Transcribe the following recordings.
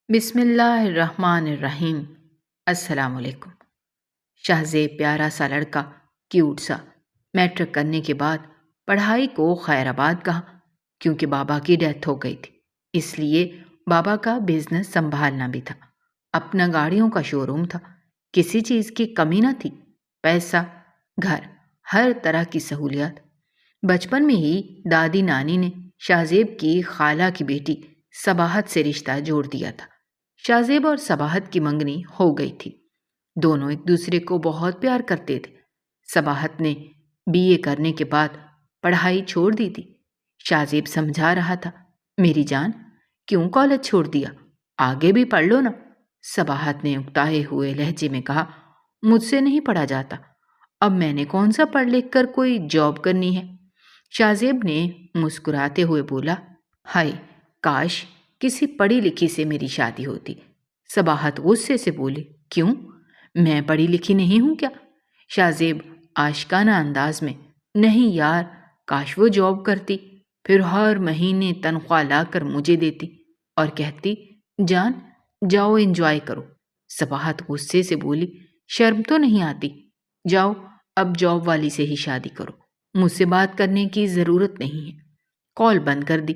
بسم اللہ الرحمن الرحیم۔ السلام علیکم۔ شاہزیب پیارا سا لڑکا، کیوٹ سا، میٹرک کرنے کے بعد پڑھائی کو خیر آباد کہا کیونکہ بابا کی ڈیتھ ہو گئی تھی۔ اس لیے بابا کا بزنس سنبھالنا بھی تھا۔ اپنا گاڑیوں کا شو روم تھا، کسی چیز کی کمی نہ تھی، پیسہ، گھر، ہر طرح کی سہولیات۔ بچپن میں ہی دادی نانی نے شاہزیب کی خالہ کی بیٹی صباحت سے رشتہ جوڑ دیا تھا۔ شاہزیب اور صباحت کی منگنی ہو گئی تھی۔ دونوں ایک دوسرے کو بہت پیار کرتے تھے۔ صباحت نے BA کرنے کے بعد پڑھائی چھوڑ دی تھی۔ شاہزیب سمجھا رہا تھا، میری جان، کیوں کالج چھوڑ دیا؟ آگے بھی پڑھ لو نا۔ صباحت نے اکتائے ہوئے لہجے میں کہا، مجھ سے نہیں پڑھا جاتا، اب میں نے کون سا پڑھ لکھ کر کوئی جاب کرنی ہے؟ شاہزیب نے مسکراتے ہوئے بولا، ہائے کاش کسی پڑھی لکھی سے میری شادی ہوتی۔ صباحت غصے سے بولی، کیوں؟ میں پڑھی لکھی نہیں ہوں کیا؟ شاہزیب عاشقانہ انداز میں، نہیں یار، کاش وہ جاب کرتی، پھر ہر مہینے تنخواہ لا کر مجھے دیتی اور کہتی، جان جاؤ انجوائے کرو۔ صباحت غصے سے بولی، شرم تو نہیں آتی؟ جاؤ اب جاب والی سے ہی شادی کرو، مجھ سے بات کرنے کی ضرورت نہیں ہے۔ کال بند کر دی۔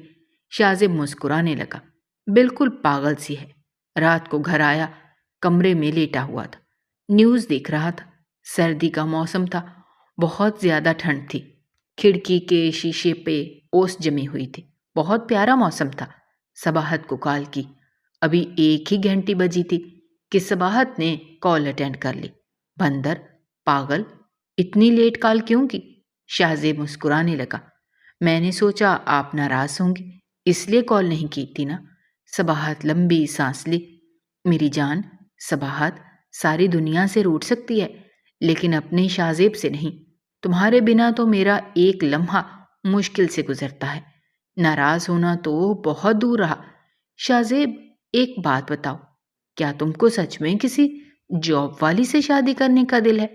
شاہزیب مسکرانے لگا، بالکل پاگل سی ہے۔ رات کو گھر آیا، کمرے میں لیٹا ہوا تھا، نیوز دیکھ رہا تھا۔ سردی کا موسم تھا، بہت زیادہ ٹھنڈ تھی، کھڑکی کے شیشے پہ اوس جمی ہوئی تھی، بہت پیارا موسم تھا۔ صباحت کو کال کی، ابھی 1 ہی گھنٹی بجی تھی کہ صباحت نے کال اٹینڈ کر لی۔ بندر، پاگل، اتنی لیٹ کال کیوں کی؟ شاہزیب مسکرانے لگا، میں نے سوچا آپ ناراض ہوں گی، اس لیے کال نہیں کی تھی نا۔ صباحت لمبی سانس لی، میری جان، صباحت ساری دنیا سے روٹھ سکتی ہے لیکن اپنے شاہزیب سے نہیں۔ تمہارے بنا تو میرا ایک لمحہ مشکل سے گزرتا ہے، ناراض ہونا تو بہت دور رہا۔ شاہزیب ایک بات بتاؤ، کیا تم کو سچ میں کسی جاب والی سے شادی کرنے کا دل ہے؟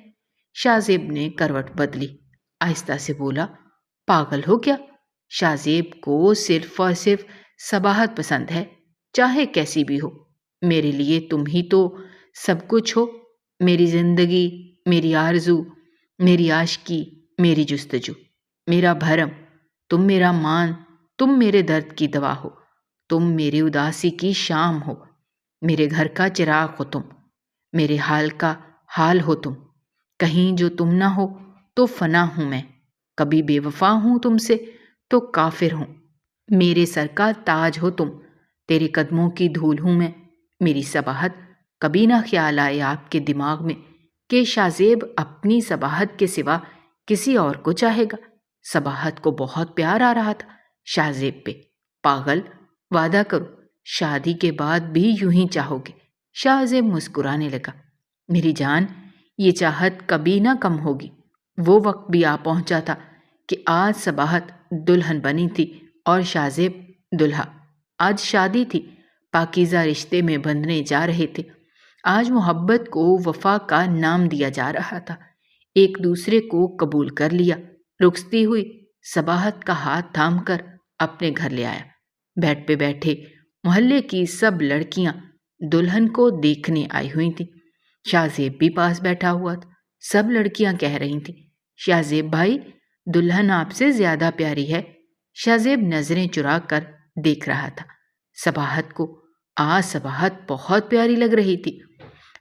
شاہزیب نے کروٹ بدلی، آہستہ سے بولا، پاگل ہو کیا؟ شاہزیب کو صرف اور صرف صباحت پسند ہے، چاہے کیسی بھی ہو۔ میرے لیے تم ہی تو سب کچھ ہو، میری زندگی، میری آرزو، میری عاشقی، میری جستجو، میرا بھرم۔ تم میرا مان، تم میرے درد کی دوا ہو، تم میری اداسی کی شام ہو، میرے گھر کا چراغ ہو تم، میرے حال کا حال ہو تم۔ کہیں جو تم نہ ہو تو فنا ہوں میں، کبھی بے وفا ہوں تم سے تو کافر ہوں۔ میرے سر کا تاج ہو تم، تیرے قدموں کی دھول ہوں میں، میری صباحت۔ کبھی نہ خیال آئے آپ کے دماغ میں کہ شاہزیب اپنی صباحت کے سوا کسی اور کو چاہے گا۔ صباحت کو بہت پیار آ رہا تھا شاہزیب پہ۔ پاگل، وعدہ کرو شادی کے بعد بھی یوں ہی چاہو گے۔ شاہزیب مسکرانے لگا، میری جان، یہ چاہت کبھی نہ کم ہوگی۔ وہ وقت بھی آ پہنچا تھا کہ آج صباحت دلہن بنی تھی اور شاہزیب دلہا۔ آج شادی تھی، پاکیزہ رشتے میں بندھنے جا رہے تھے۔ آج محبت کو وفا کا نام دیا جا رہا تھا۔ ایک دوسرے کو قبول کر لیا۔ رخصتی ہوئی، صباحت کا ہاتھ تھام کر اپنے گھر لے آیا۔ بیڈ پہ بیٹھے محلے کی سب لڑکیاں دلہن کو دیکھنے آئی ہوئی تھیں۔ شاہزیب بھی پاس بیٹھا ہوا تھا۔ سب لڑکیاں کہہ رہی تھیں، شاہزیب بھائی، دلہن آپ سے زیادہ پیاری ہے۔ شاہزیب نظریں چرا کر دیکھ رہا تھا صباحت کو۔ آج صباحت بہت پیاری لگ رہی تھی۔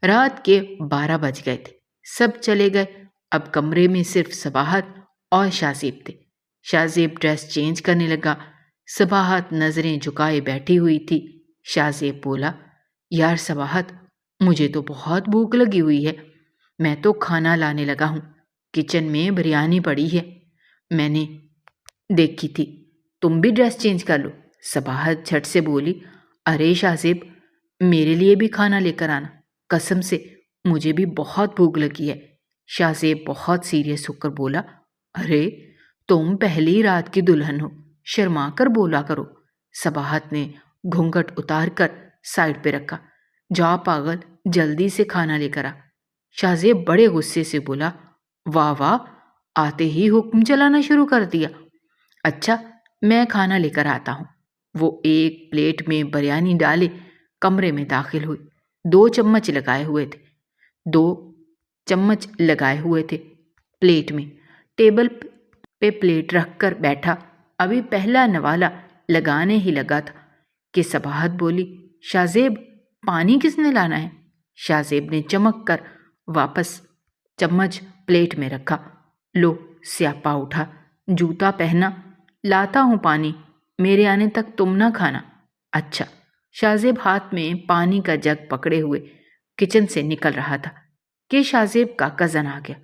رات کے 12 بج گئے تھے، سب چلے گئے، اب کمرے میں صرف صباحت اور شاہزیب تھے۔ شاہزیب ڈریس چینج کرنے لگا، صباحت نظریں جھکائے بیٹھی ہوئی تھی۔ شاہزیب بولا، یار صباحت، مجھے تو بہت بھوک لگی ہوئی ہے، میں تو کھانا لانے لگا ہوں، کچن میں بریانی پڑی ہے، میں نے دیکھی تھی، تم بھی ڈریس چینج کر لو۔ صباحت جھٹ سے بولی، ارے شاہزیب، میرے لیے بھی کھانا لے کر آنا، قسم سے مجھے بھی بہت بھوک لگی ہے۔ شاہزیب بہت سیریس ہو کر بولا، ارے تم پہلی رات کی دلہن ہو، شرما کر بولا کرو۔ صباحت نے گھونگھٹ اتار کر سائڈ پہ رکھا، جا پاگل، جلدی سے کھانا لے کر آ۔ شاہزیب بڑے غصے سے بولا، واہ واہ، آتے ہی حکم چلانا شروع کر دیا۔ اچھا، میں کھانا لے کر آتا ہوں۔ وہ ایک پلیٹ میں بریانی ڈالے کمرے میں داخل ہوئی۔ 2 چمچ لگائے ہوئے تھے پلیٹ میں۔ ٹیبل پہ پلیٹ رکھ کر بیٹھا، ابھی پہلا نوالا لگانے ہی لگا تھا کہ صباحت بولی، شاہ زیب، پانی کس نے لانا ہے؟ شاہ زیب نے چمک کر واپس چمچ پلیٹ میں رکھا۔ لو، سیاپا اٹھا، جوتا پہنا، لاتا ہوں پانی، میرے آنے تک تم نہ کھانا۔ اچھا۔ شاہ زیب ہاتھ میں پانی کا جگ پکڑے ہوئے کچن سے نکل رہا تھا کہ شاہ زیب کا کزن آ گیا۔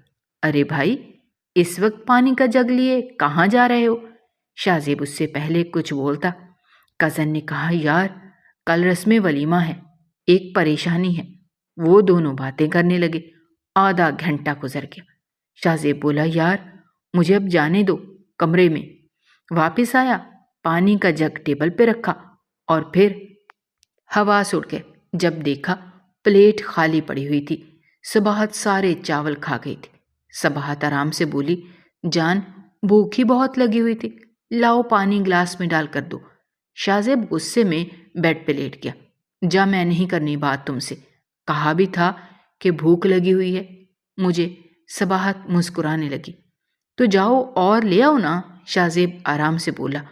ارے بھائی، اس وقت پانی کا جگ لیے کہاں جا رہے ہو؟ شاہ زیب اس سے پہلے کچھ بولتا، کزن نے کہا، یار کل رسم ولیمہ ہے، ایک پریشانی ہے۔ وہ دونوں باتیں کرنے لگے۔ آدھا گھنٹہ گزر گیا۔ شاہ زیب بولا، یار مجھے اب جانے دو کمرے میں۔ واپس آیا، پانی کا جگ ٹیبل پہ رکھا اور پھر حواس اڑ گئے جب دیکھا پلیٹ خالی پڑی ہوئی تھی۔ صباحت سارے چاول کھا گئی تھی۔ صباحت آرام سے بولی، جان بھوک ہی بہت لگی ہوئی تھی، لاؤ پانی گلاس میں ڈال کر دو۔ شاہ زیب غصے میں بیڈ پہ لیٹ گیا۔ جا، میں نہیں کرنی بات تم سے، کہا بھی تھا کہ بھوک لگی ہوئی ہے مجھے۔ صباحت مسکرانے لگی۔ تو جاؤ اور لے آؤ نا، شاہ زیب آرام سے بولا۔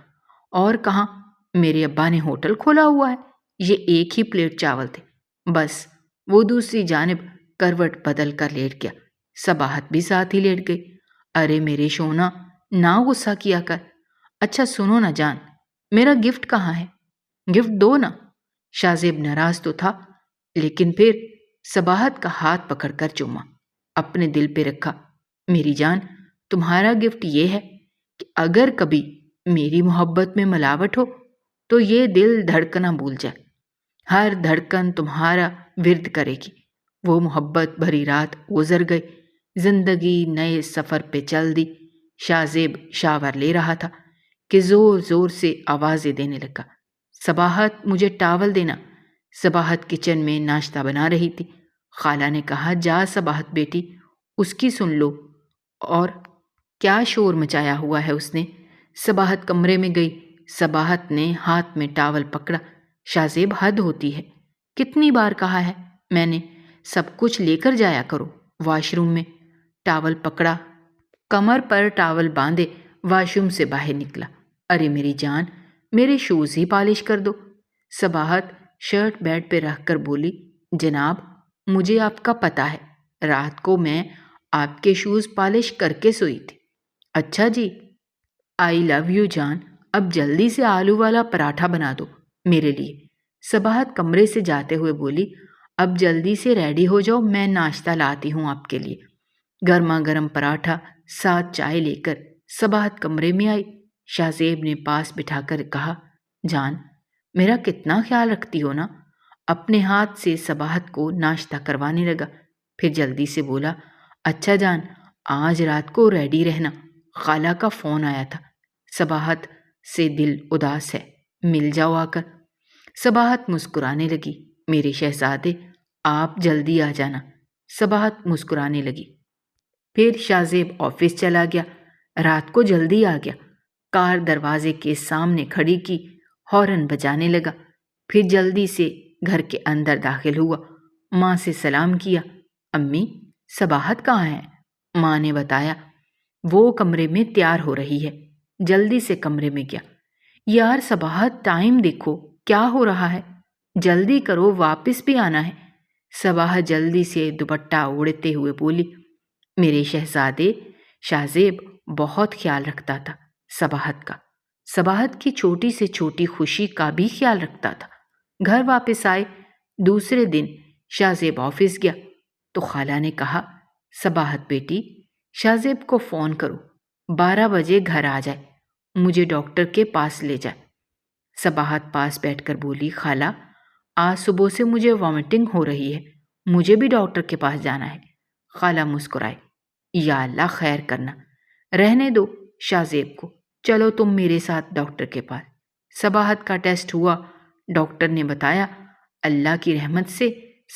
اور کہاں، میرے ابا نے ہوٹل کھولا ہوا ہے، یہ ایک ہی پلیٹ چاول تھے بس۔ وہ دوسری جانب کروٹ بدل کر لیٹ گیا۔ صباحت بھی ساتھ ہی لیٹ گئی۔ ارے میرے شونا، نہ غصہ کیا کر۔ اچھا سنو نا جان، میرا گفٹ کہاں ہے؟ گفٹ دو نا۔ شاہ زیب ناراض تو تھا لیکن پھر صباحت کا ہاتھ پکڑ کر چوما، اپنے دل پہ رکھا۔ میری جان، تمہارا گفٹ یہ ہے کہ اگر کبھی میری محبت میں ملاوٹ ہو تو یہ دل دھڑکنا بھول جائے، ہر دھڑکن تمہارا ورد کرے گی۔ وہ محبت بھری رات گزر گئی، زندگی نئے سفر پہ چل دی۔ شاہ زیب شاور لے رہا تھا کہ زور زور سے آوازیں دینے لگا، صباحت مجھے ٹاول دینا۔ صباحت کچن میں ناشتہ بنا رہی تھی۔ خالہ نے کہا، جا صباحت بیٹی، اس کی سن لو، اور کیا شور مچایا ہوا ہے اس نے۔ صباحت کمرے میں گئی۔ صباحت نے ہاتھ میں ٹاول پکڑا۔ شاہ زیب، حد ہوتی ہے، کتنی بار کہا ہے میں نے، سب کچھ لے کر جایا کرو واش روم میں۔ ٹاول پکڑا، کمر پر ٹاول باندھے واش روم سے باہر نکلا۔ ارے میری جان، میرے شوز ہی پالش کر دو۔ صباحت شرٹ بیڈ پہ رکھ کر بولی، جناب مجھے آپ کا پتہ ہے، رات کو میں آپ کے شوز پالش کر کے سوئی تھی۔ اچھا جی، آئی لو یو جان، اب جلدی سے آلو والا پراٹھا بنا دو میرے لیے۔ صباحت کمرے سے جاتے ہوئے بولی، اب جلدی سے ریڈی ہو جاؤ، میں ناشتہ لاتی ہوں آپ کے لیے۔ گرما گرم پراٹھا ساتھ چائے لے کر صباحت کمرے میں آئی۔ شاہ زیب نے پاس بٹھا کر کہا، جان میرا کتنا خیال رکھتی ہو نا۔ اپنے ہاتھ سے صباحت کو ناشتہ کروانے لگا، پھر جلدی سے بولا، اچھا جان آج رات کو ریڈی رہنا، خالہ کا فون آیا تھا، صباحت سے دل اداس ہے، مل جاؤ آ کر۔ صباحت مسکرانے لگی، میرے شہزادے آپ جلدی آ جانا۔ صباحت مسکرانے لگی۔ پھر شاہ زیب آفس چلا گیا۔ رات کو جلدی آ گیا، کار دروازے کے سامنے کھڑی کی، ہارن بجانے لگا، پھر جلدی سے گھر کے اندر داخل ہوا۔ ماں سے سلام کیا، امی صباحت کہاں ہے؟ ماں نے بتایا، وہ کمرے میں تیار ہو رہی ہے۔ جلدی سے کمرے میں گیا۔ یار صباحت، ٹائم دیکھو کیا ہو رہا ہے، جلدی کرو، واپس بھی آنا ہے۔ صباحت جلدی سے دوپٹہ اوڑھتے ہوئے بولی، میرے شہزادے، شاہ زیب بہت خیال رکھتا تھا صباحت کا، صباحت کی چھوٹی سے چھوٹی خوشی کا بھی خیال رکھتا تھا۔ گھر واپس آئے۔ دوسرے دن شاہ زیب آفس گیا تو خالہ نے کہا، صباحت بیٹی، شاہ زیب کو فون کرو، 12 بجے گھر آ جائے، مجھے ڈاکٹر کے پاس لے جائے۔ صباحت پاس بیٹھ کر بولی، خالہ آج صبح سے مجھے وامٹنگ ہو رہی ہے، مجھے بھی ڈاکٹر کے پاس جانا ہے۔ خالہ مسکرائے، یا اللہ خیر کرنا، رہنے دو شاہ زیب کو، چلو تم میرے ساتھ ڈاکٹر کے پاس۔ صباحت کا ٹیسٹ ہوا، ڈاکٹر نے بتایا اللہ کی رحمت سے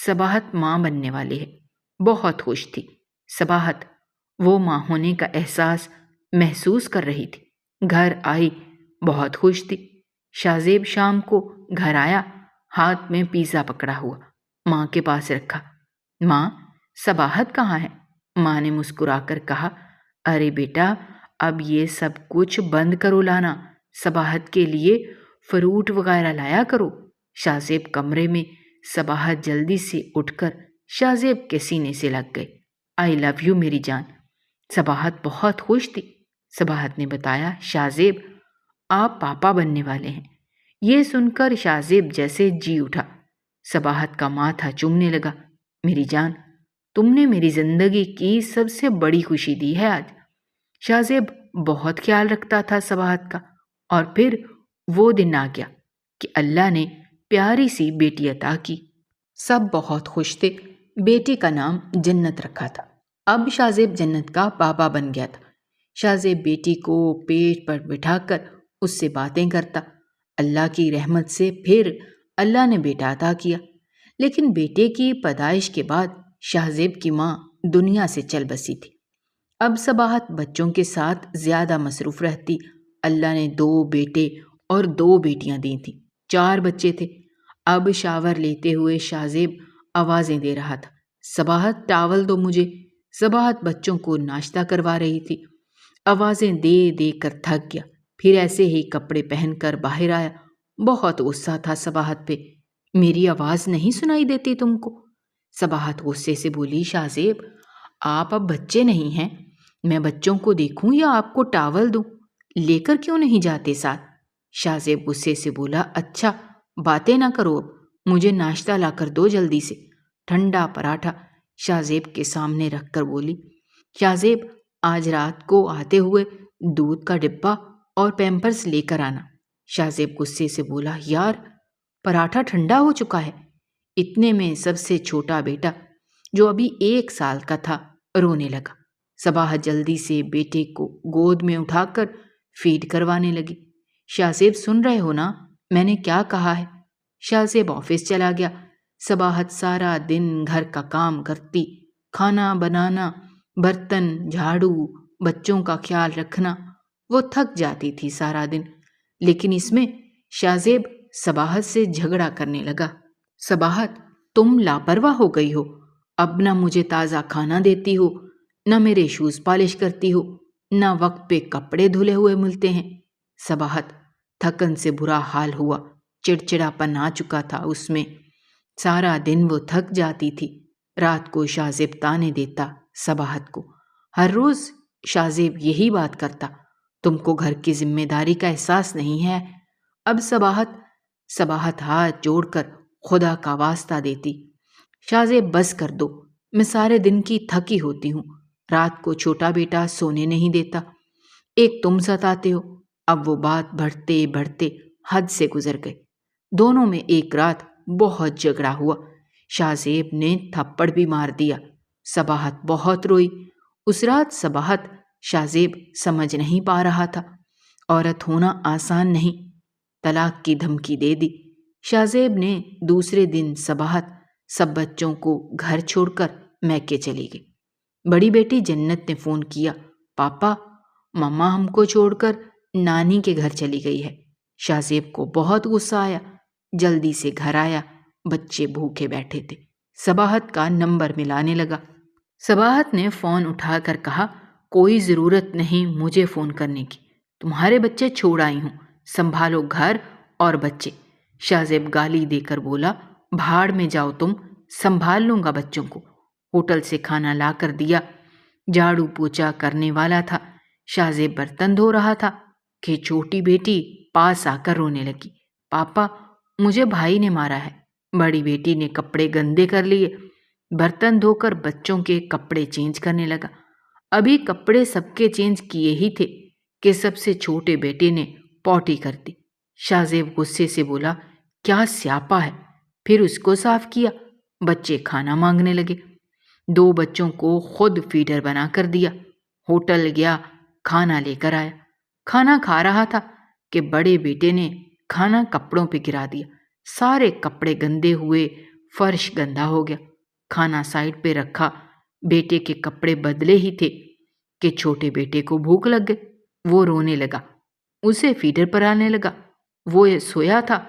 صباحت ماں بننے والی ہے۔ بہت خوش تھی صباحت، وہ ماں ہونے کا احساس محسوس کر رہی تھی۔ گھر آئی، بہت خوش تھی۔ شاہ زیب شام کو گھر آیا، ہاتھ میں پیزا پکڑا ہوا ماں کے پاس رکھا۔ ماں، صباحت کہاں ہے؟ ماں نے مسکرا کر کہا، ارے بیٹا، اب یہ سب کچھ بند کرو لانا، صباحت کے لیے فروٹ وغیرہ لایا کرو۔ شاہ زیب کمرے میں، صباحت جلدی سے اٹھ کر شاہ زیب کے سینے سے لگ گئی۔ آئی لو یو میری جان۔ صباحت بہت خوش تھی۔ صباحت نے بتایا، شاہ زیب، آپ پاپا بننے والے ہیں۔ یہ سن کر شاہ زیب جیسے جی اٹھا۔ صباحت کا ماتھا چومنے لگا۔ میری جان، تم نے میری زندگی کی سب سے بڑی خوشی دی ہے آج۔ شاہ زیب بہت خیال رکھتا تھا صباحت کا، اور پھر وہ دن آ گیا کہ اللہ نے پیاری سی بیٹی عطا کی۔ سب بہت خوش تھے۔ بیٹی کا نام جنت رکھا تھا۔ اب شاہ زیب جنت کا بابا بن گیا تھا۔ شاہ زیب بیٹی کو پیٹ پر بٹھا کر اس سے باتیں کرتا۔ اللہ کی رحمت سے پھر اللہ نے بیٹا عطا کیا، لیکن بیٹے کی پیدائش کے بعد شاہ زیب کی ماں دنیا سے چل بسی تھی۔ اب صباحت بچوں کے ساتھ زیادہ مصروف رہتی۔ اللہ نے 2 بیٹے اور 2 بیٹیاں دی تھیں، 4 بچے تھے۔ اب شاور لیتے ہوئے شاہ زیب آوازیں دے رہا تھا، صباحت ٹاول دو مجھے۔ صباحت بچوں کو ناشتہ کروا رہی تھی۔ آوازیں دے دے کر تھک گیا، پھر ایسے ہی کپڑے پہن کر باہر آیا۔ بہت غصہ تھا صباحت پہ۔ میری آواز نہیں سنائی دیتی تم کو؟ صباحت غصے سے بولی، شاہ زیب، آپ اب بچے نہیں ہیں، میں بچوں کو دیکھوں یا آپ کو ٹاول دوں؟ لے کر کیوں نہیں جاتے ساتھ؟ شاہ زیب غصے سے بولا، اچھا باتیں نہ کرو، اب مجھے ناشتہ لا کر دو جلدی سے۔ ٹھنڈا پراٹھا شاہ زیب کے سامنے رکھ کر بولی، شاہ زیب، آج رات کو آتے ہوئے دودھ کا ڈبہ اور پیمپرس لے کر آنا۔ شاہ زیب غصے سے بولا، یار پراٹھا ٹھنڈا ہو چکا ہے۔ اتنے میں سب سے چھوٹا بیٹا، جو ابھی 1 سال کا تھا، رونے لگا۔ صباحت جلدی سے بیٹے کو گود میں اٹھا کر فیڈ کروانے لگی۔ شاہ زیب، سن رہے ہو نا میں نے کیا کہا ہے؟ شاہ زیب آفس چلا گیا۔ صباحت سارا دن گھر کا کام کرتی، کھانا بنانا، برتن جھاڑو، بچوں کا خیال رکھنا۔ وہ تھک جاتی تھی سارا دن، لیکن اس میں شاہ زیب صباحت سے جھگڑا کرنے لگا۔ صباحت، تم لاپرواہ ہو گئی ہو، اب نہ مجھے تازہ کھانا دیتی ہو، نہ میرے شوز پالش کرتی ہو، نہ وقت پہ کپڑے دھلے ہوئے ملتے ہیں۔ صباحت، تھکن سے برا حال ہوا، چڑچڑاپن آ چکا تھا اس میں۔ سارا دن وہ تھک جاتی تھی۔ رات کو شاہ زیب تانے دیتا صباحت کو۔ ہر روز شاہ زیب یہی بات کرتا، تم کو گھر کی ذمہ داری کا احساس نہیں ہے؟ اب صباحت ہاتھ جوڑ کر خدا کا واسطہ دیتی، شاہ زیب بس کر دو، میں سارے دن کی تھکی ہوتی ہوں، رات کو چھوٹا بیٹا سونے نہیں دیتا، ایک تم ستاتے ہو۔ اب وہ بات بڑھتے بڑھتے حد سے گزر گئی۔ دونوں میں ایک رات بہت جھگڑا ہوا۔ شاہ زیب نے تھپڑ بھی مار دیا۔ صباحت بہت روئی۔ اس رات صباحت شاہ زیب سمجھ نہیں پا رہا تھا۔ عورت ہونا آسان نہیں، طلاق کی دھمکی دے دی۔ شاہ زیب نے دوسرے دن صباحت سب بچوں کو گھر چھوڑ کر میکے چلی گئی۔ بڑی بیٹی جنت نے فون کیا، پاپا، مما ہم کو چھوڑ کر نانی کے گھر چلی گئی ہے۔ شاہ زیب کو بہت غصہ آیا، جلدی سے گھر آیا۔ بچے بھوکے بیٹھے تھے۔ صباحت کا نمبر ملانے لگا۔ صباحت نے فون اٹھا کر کہا، کوئی ضرورت نہیں مجھے فون کرنے کی، تمہارے بچے چھوڑ آئی ہوں، سنبھالو گھر اور بچے۔ شاہ زیب گالی دے کر بولا، بھاڑ میں جاؤ تم، سنبھال لوں گا بچوں کو۔ ہوٹل سے کھانا لا کر دیا۔ جھاڑو پوچھا کرنے والا تھا۔ شاہ زیب برتن دھو رہا تھا کہ چھوٹی بیٹی پاس آ کر رونے لگی، پاپا مجھے بھائی نے مارا ہے۔ بڑی بیٹی نے کپڑے گندے کر لیے، برتن دھو کر بچوں کے کپڑے چینج کرنے لگا۔ ابھی کپڑے سب کے چینج کیے ہی تھے کہ سب سے چھوٹے بیٹے نے پوٹی کر دی۔ شاہ زیب غصے سے بولا، کیا سیاپا ہے؟ پھر اس کو صاف کیا۔ بچے کھانا مانگنے لگے۔ 2 بچوں کو خود فیڈر بنا کر دیا۔ ہوٹل گیا، کھانا لے کر آیا۔ کھانا کھا رہا تھا کہ بڑے بیٹے نے کھانا کپڑوں پہ گرا دیا۔ سارے کپڑے گندے ہوئے، فرش گندا ہو گیا۔ کھانا سائڈ پہ رکھا، بیٹے کے کپڑے بدلے ہی تھے کہ چھوٹے بیٹے کو بھوک لگ گئی۔ وہ رونے لگا، اسے فیڈر پر آنے لگا۔ وہ سویا تھا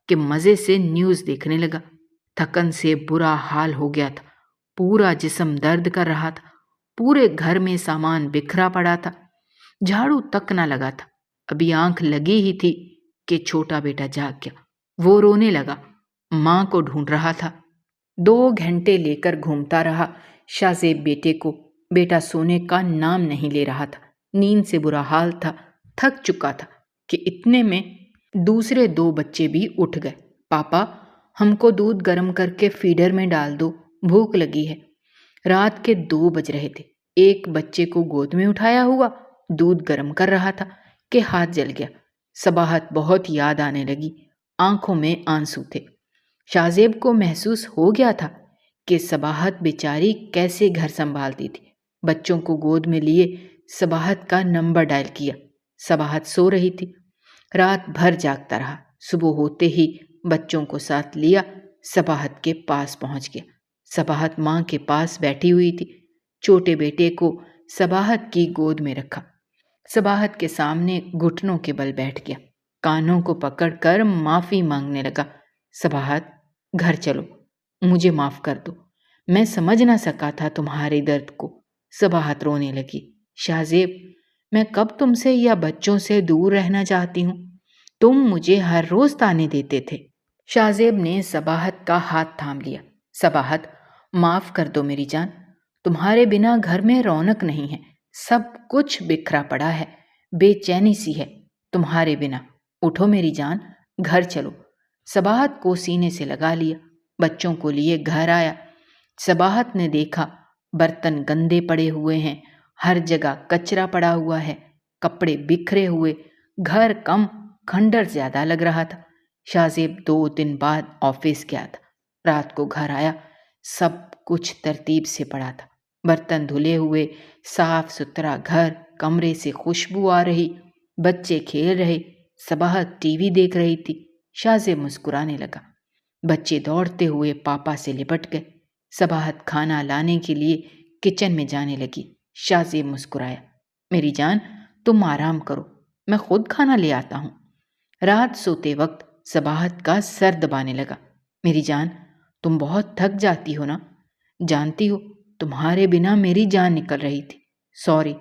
کہ مزے سے نیوز دیکھنے لگا۔ تھکن سے برا حال ہو گیا تھا، پورا جسم درد کر رہا تھا، پورے گھر میں سامان بکھرا پڑا تھا، جھاڑو تک نہ لگا تھا۔ ابھی آنکھ لگی ہی تھی کہ چھوٹا بیٹا جاگ گیا۔ وہ رونے لگا، ماں کو ڈھونڈ رہا تھا۔ 2 گھنٹے لے کر گھومتا رہا شاہ زیب بیٹے کو، بیٹا سونے کا نام نہیں لے رہا تھا، نیند سے برا حال تھا، تھک چکا تھا کہ اتنے میں دوسرے 2 بچے بھی اٹھ گئے۔ پاپا، ہم کو دودھ گرم کر کے فیڈر میں ڈال دو، بھوک لگی ہے۔ رات کے 2 بج رہے تھے۔ ایک بچے کو گود میں اٹھایا ہوا دودھ گرم کر رہا تھا کہ ہاتھ جل گیا۔ صباحت بہت یاد آنے لگی، آنکھوں میں آنسو تھے۔ شاہ زیب کو محسوس ہو گیا تھا کہ صباحت بیچاری کیسے گھر سنبھالتی تھی۔ بچوں کو گود میں لیے صباحت کا نمبر ڈائل کیا۔ صباحت سو رہی تھی، رات بھر جاگتا رہا۔ صبح ہوتے ہی بچوں کو ساتھ لیا صباحت کے پاس پہنچ گیا۔ صباحت ماں کے پاس بیٹھی ہوئی تھی، چھوٹے بیٹے کو صباحت کی گود میں رکھا۔ صباحت کے سامنے گھٹنوں کے بل بیٹھ گیا، کانوں کو پکڑ کر معافی مانگنے لگا۔ صباحت، گھر چلو، مجھے معاف کر دو، میں سمجھ نہ سکا تھا تمہارے درد کو۔ صباحت رونے لگی۔ شاہ زیب، میں کب تم سے یا بچوں سے دور رہنا چاہتی ہوں؟ تم مجھے ہر روز تانے دیتے تھے۔ شاہ زیب نے صباحت کا ہاتھ تھام لیا۔ صباحت، معاف کر دو میری جان، تمہارے بنا گھر میں رونق نہیں ہے، سب کچھ بکھرا پڑا ہے، بے چینی سی ہے تمہارے بنا۔ اٹھو میری جان، گھر چلو۔ صباحت کو سینے سے لگا لیا، بچوں کو لیے گھر آیا۔ صباحت نے دیکھا برتن گندے پڑے ہوئے ہیں، ہر جگہ کچرا پڑا ہوا ہے، کپڑے بکھرے ہوئے، گھر کم کھنڈر زیادہ لگ رہا تھا۔ شاہ زیب 2 دن بعد آفس گیا تھا، رات کو گھر آیا، سب کچھ ترتیب سے پڑا تھا، برتن دھلے ہوئے، صاف ستھرا گھر، کمرے سے خوشبو آ رہی، بچے کھیل رہے، صباحت ٹی وی دیکھ رہی تھی۔ شاہ زیب مسکرانے لگا، بچے دوڑتے ہوئے پاپا سے لپٹ گئے۔ صباحت کھانا لانے کے لیے کچن میں جانے لگی۔ شاہ زیب مسکرایا، میری جان تم آرام کرو، میں خود کھانا لے آتا ہوں۔ رات سوتے وقت صباحت کا سر دبانے لگا، میری جان تم بہت تھک جاتی ہو نا، جانتی ہو تمہارے بنا میری جان نکل رہی تھی، سوری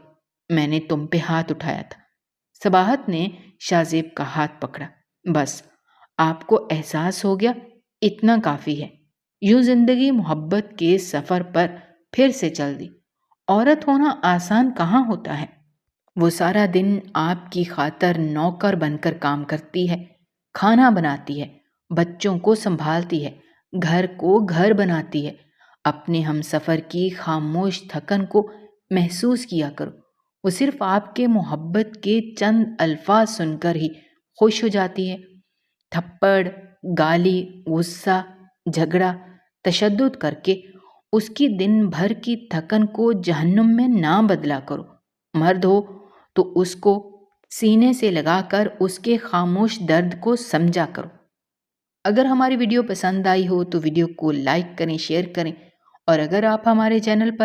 میں نے تم پہ ہاتھ اٹھایا تھا۔ صباحت نے شاہ زیب کا ہاتھ پکڑا، بس آپ کو احساس ہو گیا، اتنا کافی ہے۔ یوں زندگی محبت کے سفر پر پھر سے چل دی۔ عورت ہونا آسان کہاں ہوتا ہے، وہ سارا دن آپ کی خاطر نوکر بن کر کام کرتی ہے، کھانا بناتی ہے، بچوں کو سنبھالتی ہے، گھر کو گھر بناتی ہے۔ اپنے ہم سفر کی خاموش تھکن کو محسوس کیا کرو، وہ صرف آپ کے محبت کے چند الفاظ سن کر ہی خوش ہو جاتی ہے۔ تھپڑ، گالی، غصہ، جھگڑا، تشدد کر کے اس کی دن بھر کی تھکن کو جہنم میں نہ بدلا کرو۔ مرد ہو تو اس کو سینے سے لگا کر اس کے خاموش درد کو سمجھا کرو۔ اگر ہماری ویڈیو پسند آئی ہو تو ویڈیو کو لائک کریں، شیئر کریں، اور اگر آپ ہمارے چینل پر